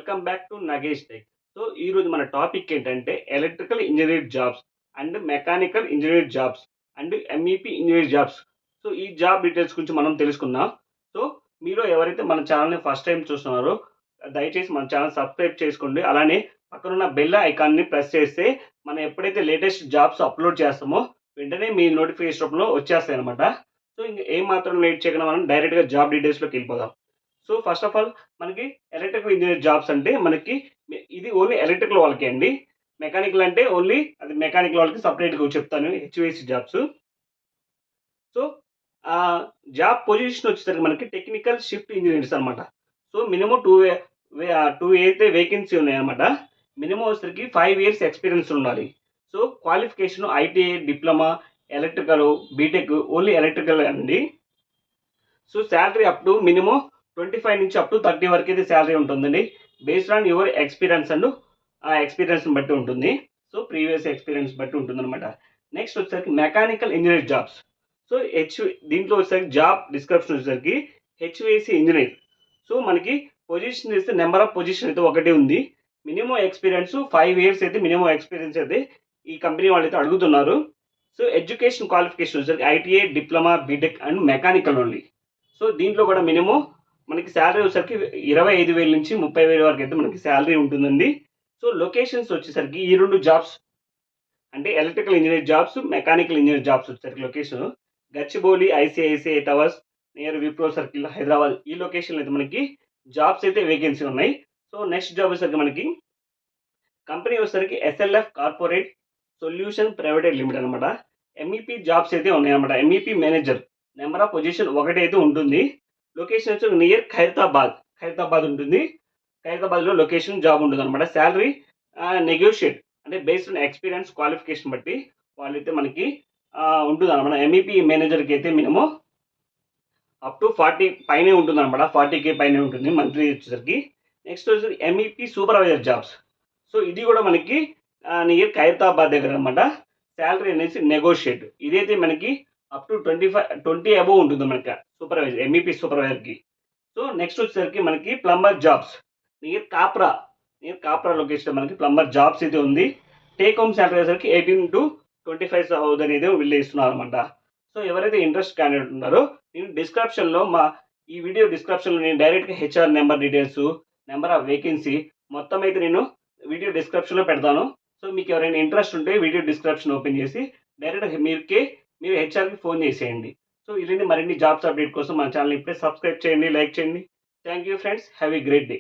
Welcome back to Nagesh tech. So ఈరోజు మన topic ఏంటంటే electrical engineer jobs and mechanical engineer jobs and MEP engineer jobs. So ఈ job details గురించి మనం తెలుసుకుందాం. సో మీలో ఎవరైతే మన ఛానల్ని ఫస్ట్ టైం చూస్తున్నారో దయచేసి మన ఛానల్ సబ్స్క్రైబ్ చేసుకోండి. అలానే పక్కనున్న బెల్ ఐకాన్ని ప్రెస్ చేస్తే మనం ఎప్పుడైతే లేటెస్ట్ జాబ్స్ అప్లోడ్ చేస్తామో వెంటనే మీ నోటిఫికేషన్ రూపంలో వచ్చేస్తాయి అనమాట. సో ఇంక ఏం మాత్రం లేట్ చేయకుండా మనం డైరెక్ట్గా జాబ్ డీటెయిల్స్లోకి వెళ్ళిపోదాం. సో ఫస్ట్ ఆఫ్ ఆల్ మనకి ఎలక్ట్రికల్ ఇంజనీర్ జాబ్స్ అంటే మనకి ఇది ఓన్లీ ఎలక్ట్రికల్ వాళ్ళకే అండి. మెకానికల్ అంటే ఓన్లీ అది మెకానికల్ వాళ్ళకి సపరేట్గా చెప్తాను, HVAC jobs. So job position వచ్చేసరికి మనకి టెక్నికల్ షిఫ్ట్ ఇంజనీర్స్ అనమాట. సో మినిమం టూ అయితే వేకెన్సీ ఉన్నాయన్నమాట. మినిమం వచ్చేసరికి 5 years ఎక్స్పీరియన్స్ ఉండాలి. So qualification ITI, diploma, electrical, BTech only electrical అండి. So salary up to minimum 25 నుంచి అప్ టు 30 వరకు అయితే శాలరీ ఉంటుందండి. Based on your experience and ఆ ఎక్స్పీరియన్స్ని బట్టి ఉంటుంది. సో ప్రీవియస్ ఎక్స్పీరియన్స్ బట్టి ఉంటుందన్నమాట. నెక్స్ట్ వచ్చేసరికి మెకానికల్ ఇంజనీర్ జాబ్స్. సో దీంట్లో వచ్చేసరికి జాబ్ డిస్క్రిప్షన్ వచ్చేసరికి హెచ్విఏసి ఇంజనీర్. సో మనకి పొజిషన్ చేస్తే నెంబర్ ఆఫ్ పొజిషన్ అయితే ఒకటే ఉంది. మినిమం ఎక్స్పీరియన్స్ 5 years అయితే మినిమం ఎక్స్పీరియన్స్ అయితే ఈ కంపెనీ వాళ్ళు అయితే అడుగుతున్నారు. సో ఎడ్యుకేషన్ క్వాలిఫికేషన్ వచ్చేసరికి ITI, diploma, BTech and mechanical only. So దీంట్లో కూడా మినిమం మనకి శాలరీ వచ్చేసరికి 25,000 నుంచి 30,000 వరకు అయితే మనకి శాలరీ ఉంటుందండి. సో లొకేషన్స్ వచ్చేసరికి ఈ రెండు జాబ్స్ అంటే electrical engineer jobs, mechanical engineer jobs వచ్చేసరికి location Gachibowli, ICICI towers near Wipro circle, Hyderabad ఈ లొకేషన్లో అయితే మనకి జాబ్స్ అయితే వేకెన్సీ ఉన్నాయి. సో నెక్స్ట్ జాబ్ వచ్చేసరికి మనకి కంపెనీ వచ్చేసరికి SLF corporate solution private limited అనమాట. ఎంఈపీ జాబ్స్ అయితే ఉన్నాయన్నమాట. MEP manager number of position ఒకటి అయితే ఉంటుంది. లొకేషన్ వచ్చి నియర్ ఖైరతాబాద్ ఉంటుంది. ఖైరతాబాద్లో లొకేషన్ జాబ్ ఉంటుంది అనమాట. శాలరీ నెగోషియేట్ అంటే బేస్డ్ ఆన్ ఎక్స్పీరియన్స్ క్వాలిఫికేషన్ బట్టి వాళ్ళైతే మనకి ఉంటుంది అనమాట. ఎంఈపీ మేనేజర్కి అయితే మినిమం అప్ టు 40 పైనే ఉంటుంది అనమాట. 40K పైనే ఉంటుంది మంత్లీ వచ్చేసరికి. నెక్స్ట్ వచ్చేసరికి ఎంఈపీ సూపర్వైజర్ జాబ్స్. సో ఇది కూడా మనకి నియర్ ఖైరతాబాద్ దగ్గర అనమాట. శాలరీ అనేసి నెగోషియేట్. ఇదైతే మనకి అప్ టు 20 అబోవ్ ఉంటుంది మనకి సూపర్వైజర్, ఎంఈపీ సూపర్వైజర్కి. సో నెక్స్ట్ వచ్చేసరికి మనకి plumber jobs near Kapra location మనకి ప్లంబర్ జాబ్స్ అయితే ఉంది. టేక్ హోమ్ శాలరీ వచ్చేసరికి 18 to 25,000 అనేది వీళ్ళు ఇస్తున్నారు అనమాట. సో ఎవరైతే ఇంట్రెస్ట్ క్యాండిడేట్ ఉన్నారో నేను డిస్క్రిప్షన్లో ఈ వీడియో డిస్క్రిప్షన్లో నేను డైరెక్ట్గా HR number details, number of vacancy మొత్తం అయితే నేను వీడియో డిస్క్రిప్షన్లో పెడతాను. సో మీకు ఎవరైనా ఇంట్రెస్ట్ ఉంటే వీడియో డిస్క్రిప్షన్ ఓపెన్ చేసి డైరెక్ట్గా మీరు హెచ్ఆర్కి ఫోన్ చేసేయండి. సో ఇలాంటి మరిన్ని జాబ్స్ అప్డేట్ కోసం మన ఛానల్ ఇప్పుడే సబ్స్క్రైబ్ చేయండి, లైక్ చేయండి. Thank you friends, have a great day.